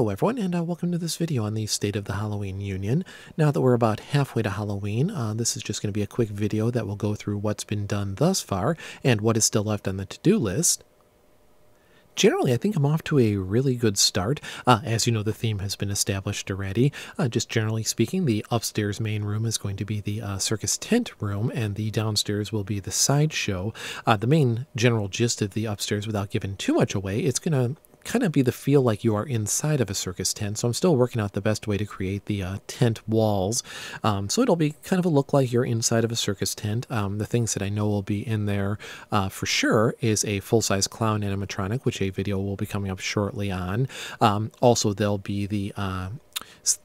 Hello everyone, and welcome to this video on the State of the Halloween Union. Now that we're about halfway to Halloween, this is just going to be a quick video that will go through what's been done thus far and what is still left on the to-do list. Generally, I think I'm off to a really good start. As you know, the theme has been established already. Just generally speaking, the upstairs main room is going to be the Circus Tent room, and the downstairs will be the Sideshow. The main general gist of the upstairs, without giving too much away, it's going to kind of be the feel like you are inside of a circus tent. So I'm still working out the best way to create the tent walls. So it'll be kind of a look like you're inside of a circus tent. The things that I know will be in there for sure is a full-size clown animatronic, which a video will be coming up shortly on. Also, there'll be the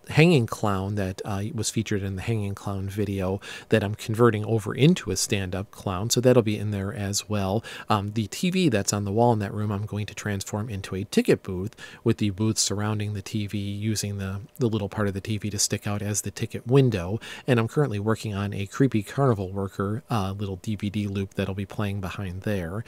hanging clown that was featured in the hanging clown video that I'm converting over into a stand-up clown, so that'll be in there as well. The TV that's on the wall in that room I'm going to transform into a ticket booth, with the booth surrounding the TV, using the little part of the TV to stick out as the ticket window. And I'm currently working on a creepy carnival worker little DVD loop that'll be playing behind there.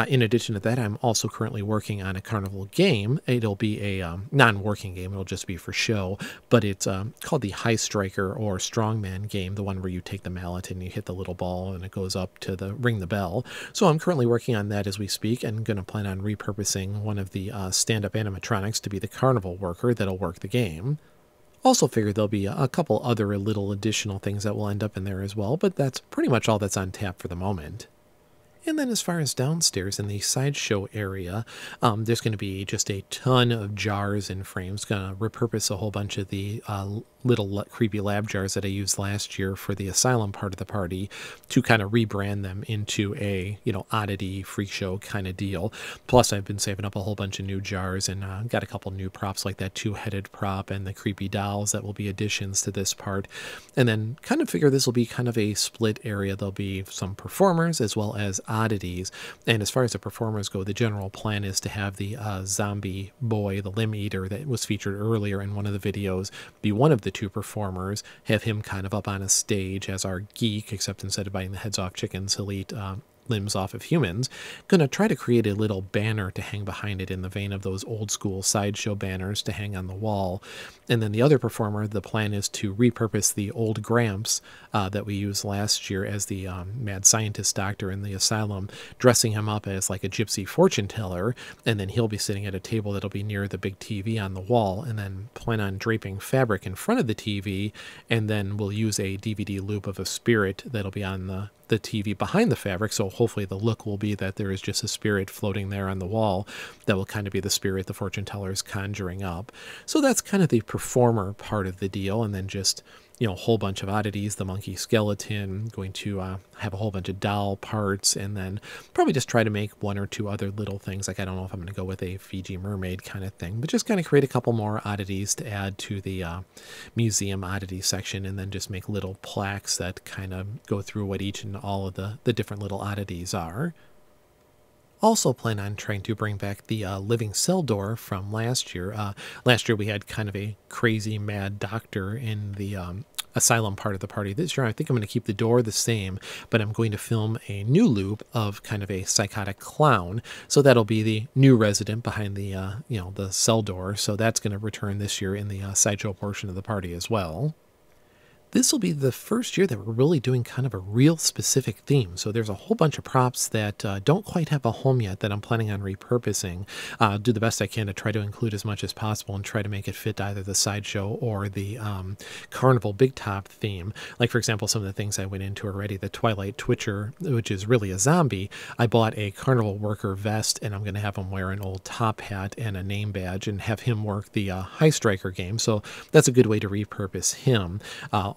In addition to that, I'm also currently working on a carnival game. It'll be a non-working game, it'll just be for show, but it's called the High Striker or Strongman game, the one where you take the mallet and you hit the little ball and it goes up to ring the bell. So I'm currently working on that as we speak, and going to plan on repurposing one of the stand-up animatronics to be the carnival worker that'll work the game. Also figure there'll be a couple other little additional things that will end up in there as well, but that's pretty much all that's on tap for the moment. And then as far as downstairs in the sideshow area, there's going to be just a ton of jars and frames. Going to repurpose a whole bunch of the little creepy lab jars that I used last year for the asylum part of the party to kind of rebrand them into a, oddity freak show kind of deal. Plus, I've been saving up a whole bunch of new jars and got a couple new props like that two-headed prop and the creepy dolls that will be additions to this part. And then kind of figure this will be kind of a split area. There'll be some performers as well as oddities. And as far as the performers go, the general plan is to have the zombie boy, the limb eater that was featured earlier in one of the videos, be one of the two performers, have him kind of up on a stage as our geek, except instead of biting the heads off chickens, he'll eat limbs off of humans. Gonna try to create a little banner to hang behind it in the vein of those old school sideshow banners to hang on the wall. And then the other performer, the plan is to repurpose the old Gramps that we used last year as the mad scientist doctor in the asylum, dressing him up as like a gypsy fortune teller, and then he'll be sitting at a table that'll be near the big TV on the wall, and then plan on draping fabric in front of the TV, and then we'll use a DVD loop of a spirit that'll be on the TV behind the fabric. So hopefully the look will be that there is just a spirit floating there on the wall that will kind of be the spirit the fortune teller is conjuring up. So that's kind of the performer part of the deal. And then just, a whole bunch of oddities, the monkey skeleton, going to have a whole bunch of doll parts, and then probably just try to make one or two other little things. Like, I don't know if I'm going to go with a Fiji mermaid kind of thing, but just kind of create a couple more oddities to add to the museum oddity section, and then just make little plaques that kind of go through what each and all of the different little oddities are. Also plan on trying to bring back the living cell door from last year. Last year we had kind of a crazy mad doctor in the asylum part of the party. This year I think I'm going to keep the door the same, but I'm going to film a new loop of kind of a psychotic clown. So that'll be the new resident behind the the cell door. So that's going to return this year in the sideshow portion of the party as well. This will be the first year that we're really doing kind of a real specific theme. So there's a whole bunch of props that don't quite have a home yet that I'm planning on repurposing. Do the best I can to try to include as much as possible and try to make it fit either the sideshow or the carnival big top theme. Like, for example, some of the things I went into already, the Twilight Twitcher, which is really a zombie. I bought a carnival worker vest, and I'm going to have him wear an old top hat and a name badge and have him work the High Striker game. So that's a good way to repurpose him.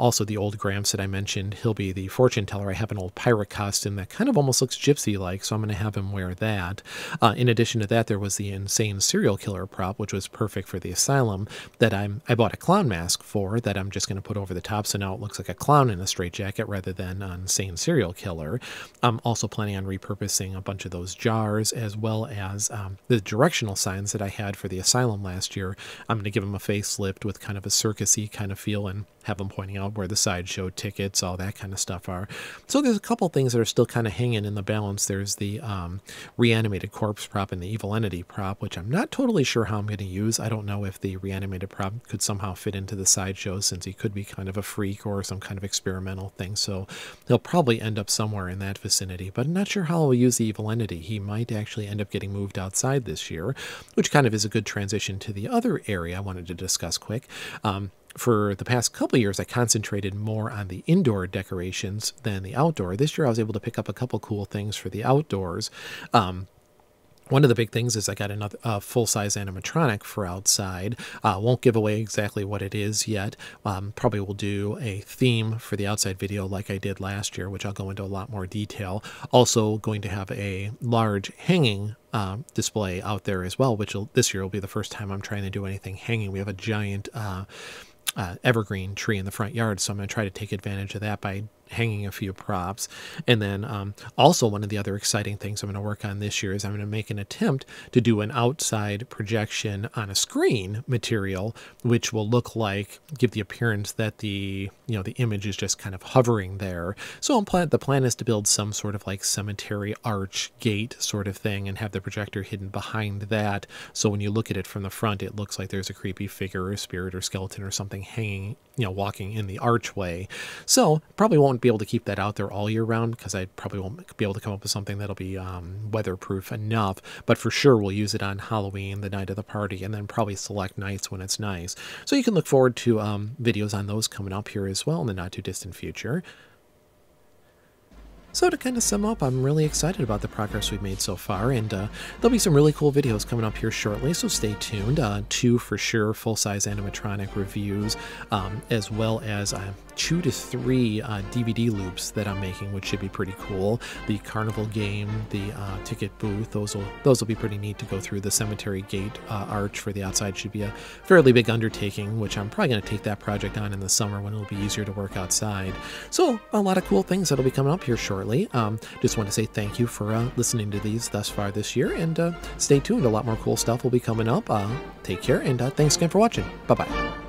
Also, the old Gramps that I mentioned, he'll be the fortune teller. I have an old pirate costume that kind of almost looks gypsy-like, so I'm going to have him wear that. In addition to that, there was the insane serial killer prop, which was perfect for the asylum, that I bought a clown mask for, that I'm just going to put over the top, so now it looks like a clown in a straitjacket rather than an insane serial killer. I'm also planning on repurposing a bunch of those jars, as well as the directional signs that I had for the asylum last year. I'm going to give them a facelift with kind of a circus-y kind of feel, and have them pointing out where the sideshow tickets, all that kind of stuff are. So there's a couple things that are still kind of hanging in the balance. There's the reanimated corpse prop and the evil entity prop, which I'm not totally sure how I'm going to use. I don't know if the reanimated prop could somehow fit into the sideshow, since he could be kind of a freak or some kind of experimental thing. So he'll probably end up somewhere in that vicinity, but I'm not sure how I'll use the evil entity. He might actually end up getting moved outside this year, which kind of is a good transition to the other area I wanted to discuss quick. For the past couple of years, I concentrated more on the indoor decorations than the outdoor. This year, I was able to pick up a couple cool things for the outdoors. One of the big things is I got another full-size animatronic for outside. Won't give away exactly what it is yet. Probably will do a theme for the outside video like I did last year, which I'll go into a lot more detail. Also going to have a large hanging display out there as well, which this year will be the first time I'm trying to do anything hanging. We have a giant evergreen tree in the front yard, so I'm going to try to take advantage of that by hanging a few props. And then also one of the other exciting things I'm going to work on this year is I'm going to make an attempt to do an outside projection on a screen material, which will look like, give the appearance that the image is just kind of hovering there. So the plan is to build some sort of like cemetery arch gate sort of thing and have the projector hidden behind that. So when you look at it from the front, it looks like there's a creepy figure or spirit or skeleton or something hanging, walking in the archway. So probably won't be able to keep that out there all year round, because I probably won't be able to come up with something that'll be weatherproof enough, but for sure we'll use it on Halloween, the night of the party, and then probably select nights when it's nice. So you can look forward to videos on those coming up here as well in the not too distant future. So to kind of sum up, I'm really excited about the progress we've made so far, and there'll be some really cool videos coming up here shortly, so stay tuned. 2 for sure full-size animatronic reviews, as well as 2 to 3 DVD loops that I'm making, which should be pretty cool. The carnival game, the ticket booth, those will be pretty neat to go through. The cemetery gate arch for the outside should be a fairly big undertaking, which I'm probably going to take that project on in the summer when it'll be easier to work outside. So a lot of cool things that'll be coming up here shortly. Just want to say thank you for listening to these thus far this year, and stay tuned. A lot more cool stuff will be coming up. Take care, and thanks again for watching. Bye-bye.